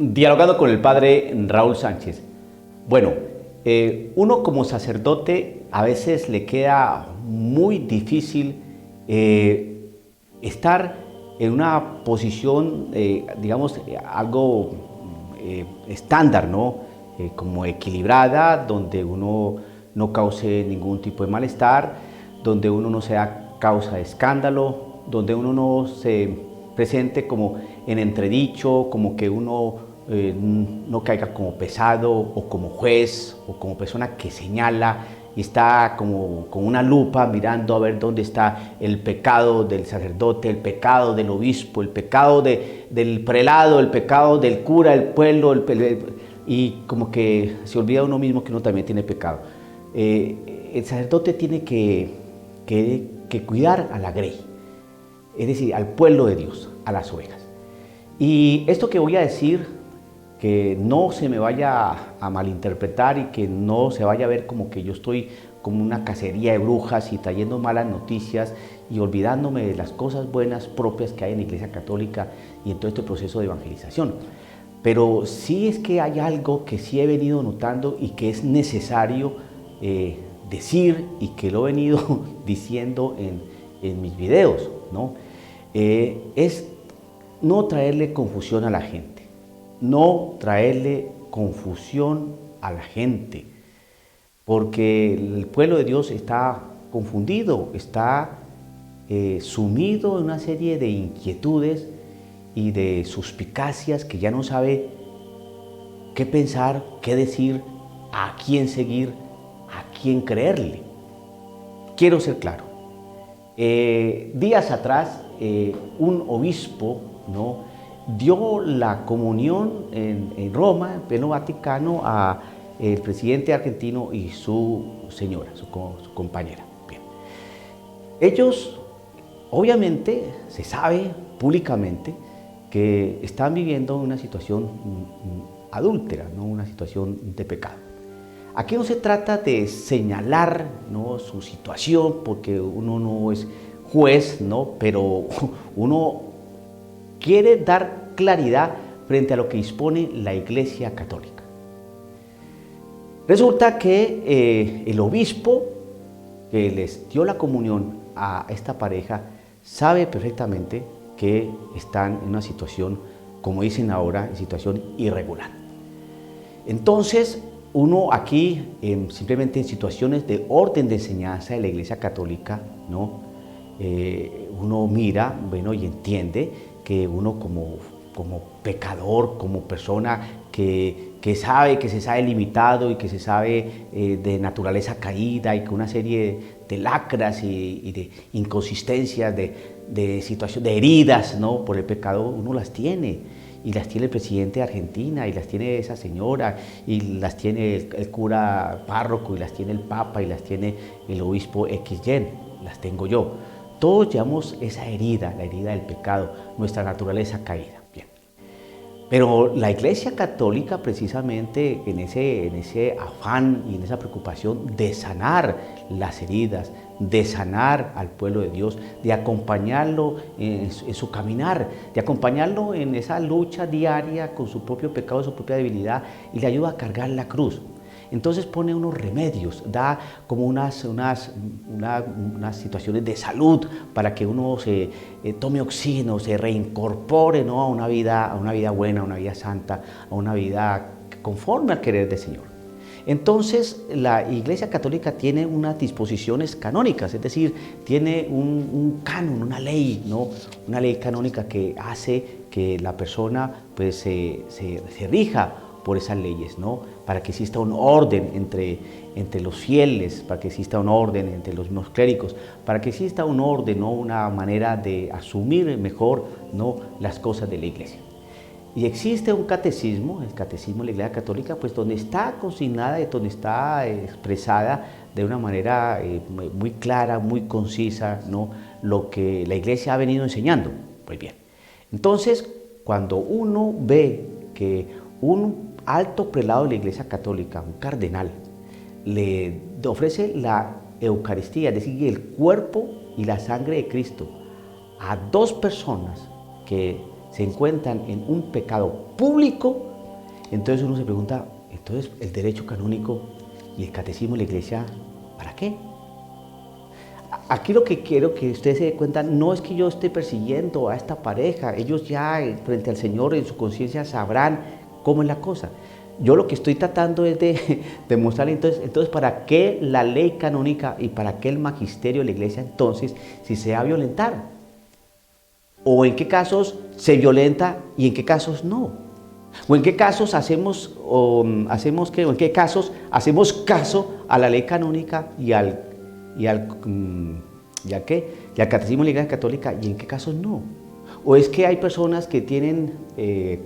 Dialogando con el padre Raúl Sánchez. Bueno, uno como sacerdote a veces le queda muy difícil estar en una posición, digamos, algo estándar, ¿no? Como equilibrada, donde uno no cause ningún tipo de malestar, donde uno no sea causa de escándalo, donde uno no se presente como en entredicho, como que uno no caiga como pesado o como juez o como persona que señala y está como con una lupa mirando a ver dónde está el pecado del sacerdote, el pecado del obispo, el pecado del prelado, el pecado del cura, del pueblo, y como que se olvida uno mismo que uno también tiene pecado. El sacerdote tiene que cuidar a la grey, es decir, al pueblo de Dios, a las ovejas. Y esto que voy a decir, que no se me vaya a malinterpretar y que no se vaya a ver como que yo estoy como una cacería de brujas y trayendo malas noticias y olvidándome de las cosas buenas propias que hay en la Iglesia Católica y en todo este proceso de evangelización. Pero sí es que hay algo que sí he venido notando y que es necesario decir y que lo he venido diciendo en mis videos, ¿no? Es no traerle confusión a la gente. No traerle confusión a la gente, porque el pueblo de Dios está confundido, está sumido en una serie de inquietudes y de suspicacias que ya no sabe qué pensar, qué decir, a quién seguir, a quién creerle. Quiero ser claro. Días atrás, un obispo, ¿no?, dio la comunión en Roma, en pleno Vaticano, a el presidente argentino y su señora, su compañera. Bien. Ellos, obviamente, se sabe públicamente que están viviendo una situación adúltera, ¿no?, una situación de pecado. Aquí no se trata de señalar, ¿no?, su situación, porque uno no es juez, ¿no?, pero uno quiere dar claridad frente a lo que dispone la Iglesia Católica. Resulta que el obispo que les dio la comunión a esta pareja sabe perfectamente que están en una situación, como dicen ahora, en situación irregular. Entonces, uno aquí, simplemente en situaciones de orden de enseñanza de la Iglesia Católica, ¿no?, uno mira, bueno, y entiende que uno como pecador, como persona que sabe, que se sabe limitado y que se sabe de naturaleza caída y con una serie de lacras y de inconsistencias, de situaciones, de heridas, ¿no?, por el pecado, uno las tiene. Y las tiene el presidente de Argentina, y las tiene esa señora, y las tiene el cura párroco, y las tiene el papa, y las tiene el obispo XY, las tengo yo. Todos llevamos esa herida, la herida del pecado, nuestra naturaleza caída. Bien. Pero la Iglesia Católica, precisamente en ese afán y en esa preocupación de sanar las heridas, de sanar al pueblo de Dios, de acompañarlo en su caminar, de acompañarlo en esa lucha diaria con su propio pecado, su propia debilidad, y le ayuda a cargar la cruz. Entonces pone unos remedios, da como unas situaciones de salud para que uno se tome oxígeno, se reincorpore, ¿no?, a una vida buena, a una vida santa, a una vida conforme al querer del Señor. Entonces, la Iglesia Católica tiene unas disposiciones canónicas, es decir, tiene un canon, una ley, ¿no?, una ley canónica que hace que la persona pues, se rija por esas leyes, ¿no?, para que exista un orden entre los fieles, para que exista un orden entre los mismos clérigos, para que exista un orden, ¿no?, una manera de asumir mejor, ¿no?, las cosas de la Iglesia. Y existe un catecismo, el catecismo de la Iglesia Católica, pues donde está consignada y donde está expresada de una manera muy clara, muy concisa, ¿no?, lo que la Iglesia ha venido enseñando. Pues bien, entonces cuando uno ve que un alto prelado de la Iglesia Católica, un cardenal, le ofrece la Eucaristía, es decir, el cuerpo y la sangre de Cristo a dos personas que se encuentran en un pecado público, Entonces uno se pregunta, entonces el derecho canónico y el catecismo de la Iglesia, ¿para qué? Aquí lo que quiero que ustedes se den cuenta no es que yo esté persiguiendo a esta pareja, ellos ya frente al Señor en su conciencia sabrán cómo es la cosa. Yo lo que estoy tratando es de mostrarle entonces para qué la ley canónica y para qué el magisterio de la Iglesia entonces si se va a violentar. O en qué casos se violenta y en qué casos no. O en qué casos en qué casos hacemos caso a la ley canónica y al catecismo de la Iglesia Católica y en qué casos no. O es que hay personas que tienen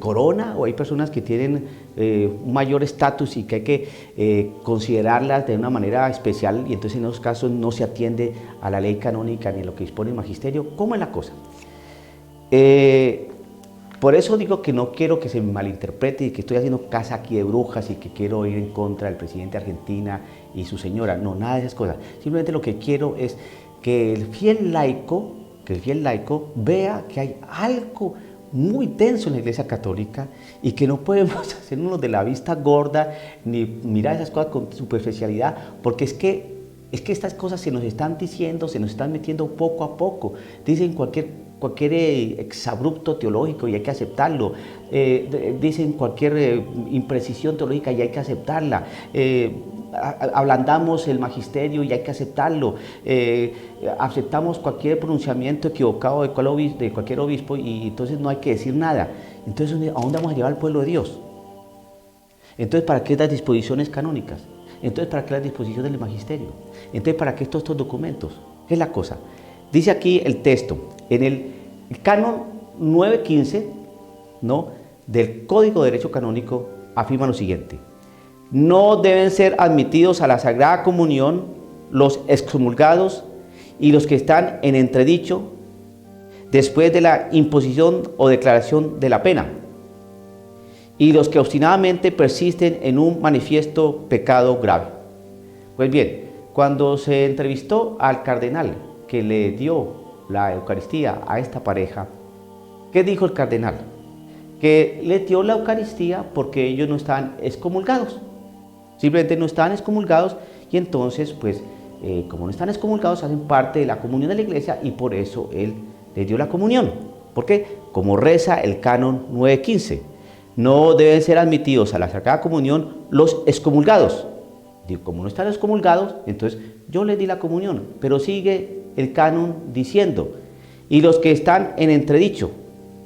corona o hay personas que tienen un mayor estatus y que hay que considerarlas de una manera especial y entonces en esos casos no se atiende a la ley canónica ni a lo que dispone el magisterio. ¿Cómo es la cosa? Por eso digo que no quiero que se me malinterprete y que estoy haciendo casa aquí de brujas y que quiero ir en contra del presidente de Argentina y su señora. No, nada de esas cosas. Simplemente lo que quiero es que el fiel laico vea que hay algo muy denso en la Iglesia Católica y que no podemos hacernos de la vista gorda ni mirar esas cosas con superficialidad, porque es que estas cosas se nos están diciendo, se nos están metiendo poco a poco. Dicen cualquier exabrupto teológico y hay que aceptarlo, dicen cualquier imprecisión teológica y hay que aceptarla, ablandamos el magisterio y hay que aceptarlo, aceptamos cualquier pronunciamiento equivocado de cualquier obispo y entonces no hay que decir nada. Entonces, ¿a dónde vamos a llevar al pueblo de Dios? Entonces, ¿para qué las disposiciones canónicas? Entonces, ¿para qué las disposiciones del magisterio? Entonces, ¿para qué estos documentos? ¿Qué es la cosa? Dice aquí el texto, en el canon 915, ¿no?, del Código de Derecho Canónico, afirma lo siguiente: no deben ser admitidos a la Sagrada Comunión los excomulgados y los que están en entredicho después de la imposición o declaración de la pena, y los que obstinadamente persisten en un manifiesto pecado grave. Pues bien, cuando se entrevistó al cardenal que le dio la Eucaristía a esta pareja, ¿qué dijo el cardenal? Que le dio la Eucaristía porque ellos no estaban excomulgados, simplemente no estaban excomulgados y entonces pues como no están excomulgados hacen parte de la comunión de la Iglesia y por eso él les dio la comunión. ¿Por qué? Como reza el canon 915, no deben ser admitidos a la Sagrada Comunión los excomulgados. Digo, como no están excomulgados, entonces yo les di la comunión, pero sigue el canon diciendo, y los que están en entredicho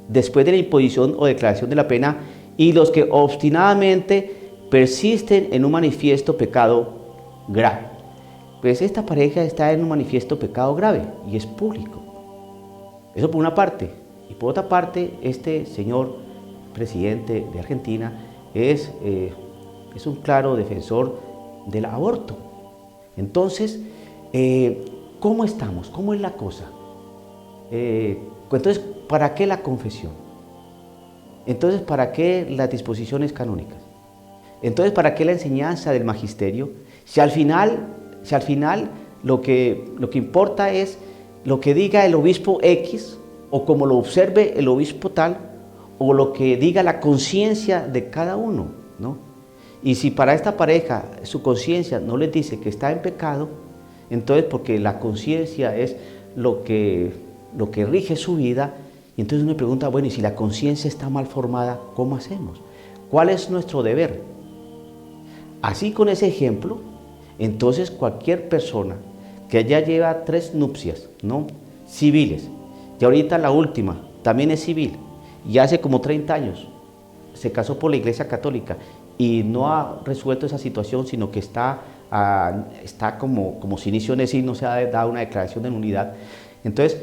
después de la imposición o declaración de la pena, y los que obstinadamente persisten en un manifiesto pecado grave. Pues esta pareja está en un manifiesto pecado grave y es público. Eso por una parte. Y por otra parte, este señor presidente de Argentina es un claro defensor del aborto. Entonces, ¿cómo estamos? ¿Cómo es la cosa? Entonces, ¿para qué la confesión? Entonces, ¿para qué las disposiciones canónicas? Entonces, ¿para qué la enseñanza del magisterio? Si al final lo que importa es lo que diga el obispo X o como lo observe el obispo tal o lo que diga la conciencia de cada uno, ¿no? Y si para esta pareja su conciencia no les dice que está en pecado, entonces porque la conciencia es lo que rige su vida, y entonces uno me pregunta, bueno, y si la conciencia está mal formada, ¿cómo hacemos? ¿Cuál es nuestro deber? Así con ese ejemplo, entonces cualquier persona que ya lleva 3 nupcias, ¿no?, civiles, y ahorita la última también es civil, y hace como 30 años se casó por la Iglesia Católica y no ha resuelto esa situación, sino que está como si inició en sí, no se ha dado una declaración de nulidad. Entonces,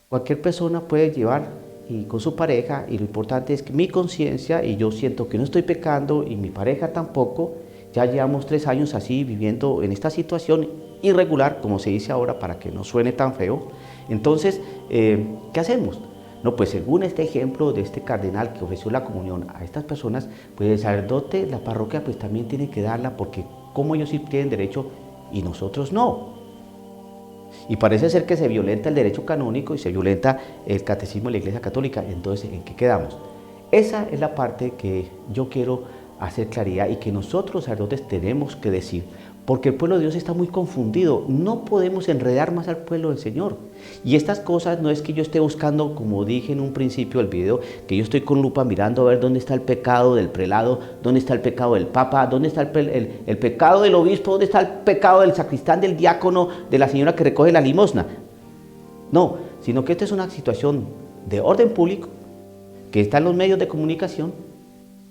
cualquier persona puede llevar y con su pareja, y lo importante es que mi conciencia, y yo siento que no estoy pecando, y mi pareja tampoco, ya llevamos 3 años así viviendo en esta situación irregular, como se dice ahora, para que no suene tan feo. Entonces, ¿qué hacemos? No, pues según este ejemplo de este cardenal que ofreció la comunión a estas personas, pues el sacerdote, la parroquia, pues también tiene que darla, porque como ellos sí tienen derecho y nosotros no. Y parece ser que se violenta el derecho canónico y se violenta el catecismo de la Iglesia Católica. Entonces, ¿en qué quedamos? Esa es la parte que yo quiero hacer claridad y que nosotros sacerdotes tenemos que decir, porque el pueblo de Dios está muy confundido. No podemos enredar más al pueblo del Señor. Y estas cosas no es que yo esté buscando, como dije en un principio del video, que yo estoy con lupa mirando a ver dónde está el pecado del prelado, dónde está el pecado del papa, dónde está el pecado del obispo, dónde está el pecado del sacristán, del diácono, de la señora que recoge la limosna. No, sino que esta es una situación de orden público, que está en los medios de comunicación,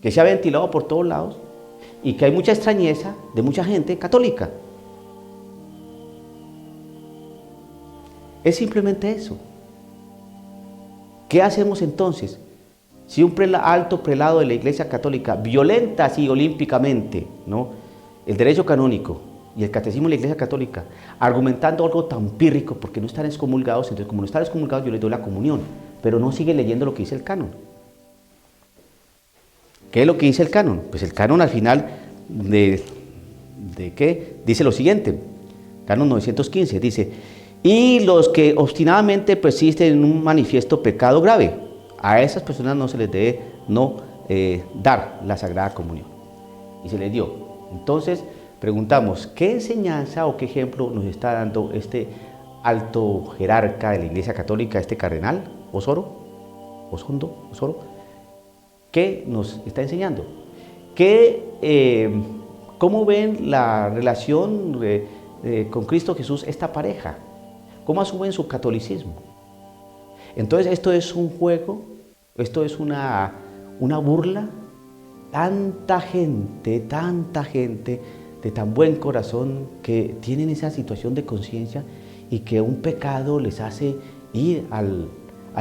que se ha ventilado por todos lados y que hay mucha extrañeza de mucha gente católica. Es simplemente eso. ¿Qué hacemos entonces? Si un alto prelado de la Iglesia Católica violenta así olímpicamente, ¿no?, el derecho canónico y el catecismo de la Iglesia Católica, argumentando algo tan pírrico porque no están excomulgados, entonces como no están excomulgados yo les doy la comunión, pero no sigue leyendo lo que dice el canon. ¿Qué es lo que dice el canon? Pues el canon al final ¿de qué? Dice lo siguiente, canon 915, dice: y los que obstinadamente persisten en un manifiesto pecado grave, a esas personas no se les debe dar la Sagrada Comunión. Y se les dio. Entonces preguntamos, ¿qué enseñanza o qué ejemplo nos está dando este alto jerarca de la Iglesia Católica, este cardenal Osondo? ¿Qué nos está enseñando? ¿Cómo ven la relación con Cristo Jesús esta pareja? ¿Cómo asumen su catolicismo? Entonces esto es un juego, esto es una burla. Tanta gente de tan buen corazón que tienen esa situación de conciencia y que un pecado les hace ir al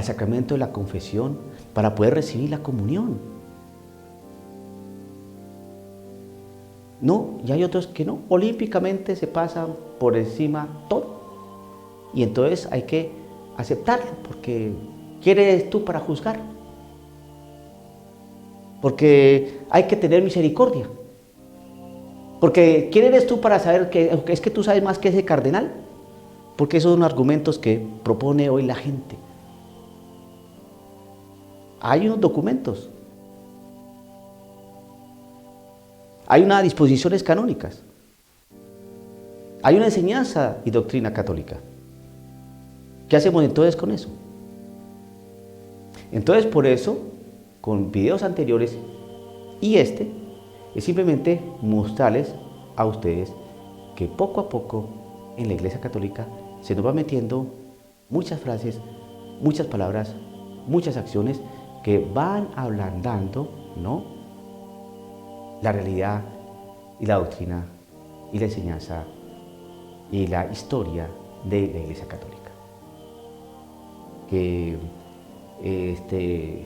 sacramento de la confesión para poder recibir la comunión. No, y hay otros que no, olímpicamente se pasan por encima todo. Y entonces hay que aceptarlo, porque ¿quién eres tú para juzgar? Porque hay que tener misericordia. Porque ¿quién eres tú para saber que es que tú sabes más que ese cardenal? Porque esos son argumentos que propone hoy la gente. Hay unos documentos, hay unas disposiciones canónicas, hay una enseñanza y doctrina católica. ¿Qué hacemos entonces con eso? Entonces, por eso, con videos anteriores y es simplemente mostrarles a ustedes que poco a poco en la Iglesia Católica se nos va metiendo muchas frases, muchas palabras, muchas acciones que van ablandando, ¿no?, la realidad y la doctrina y la enseñanza y la historia de la Iglesia Católica. Que este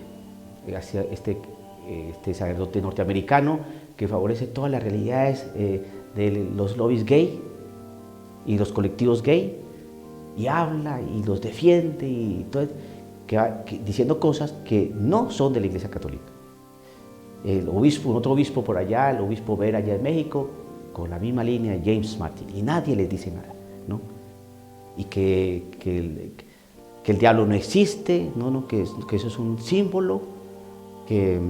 sacerdote norteamericano que favorece todas las realidades de los lobbies gay y los colectivos gay, y habla y los defiende y todo, diciendo cosas que no son de la Iglesia Católica. Otro obispo por allá, el obispo Vera allá en México, con la misma línea de James Martin, y nadie les dice nada, ¿no? Y que el diablo no existe, que eso es un símbolo, que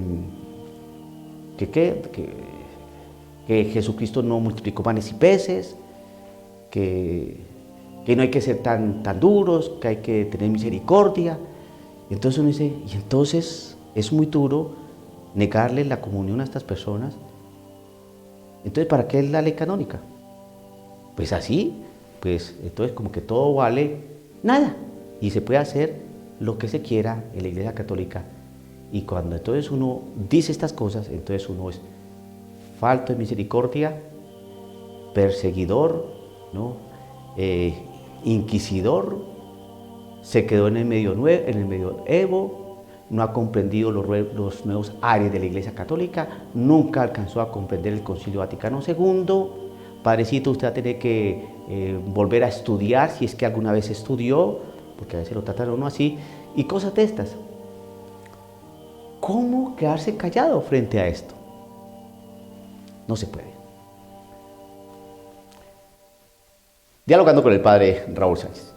Jesucristo no multiplicó panes y peces, que no hay que ser tan duros, que hay que tener misericordia. Entonces uno dice, y entonces es muy duro negarle la comunión a estas personas. Entonces, ¿para qué es la ley canónica? Pues así, pues entonces como que todo vale nada y se puede hacer lo que se quiera en la Iglesia Católica. Y cuando entonces uno dice estas cosas, entonces uno es falto de misericordia, perseguidor, ¿no?, inquisidor, se quedó en el medioevo, no ha comprendido los nuevos aires de la Iglesia Católica, nunca alcanzó a comprender el Concilio Vaticano II. Padrecito, usted va a tener que volver a estudiar, si es que alguna vez estudió, porque a veces lo tratan a uno así, y cosas de estas. ¿Cómo quedarse callado frente a esto? No se puede. Dialogando con el padre Raúl Sánchez.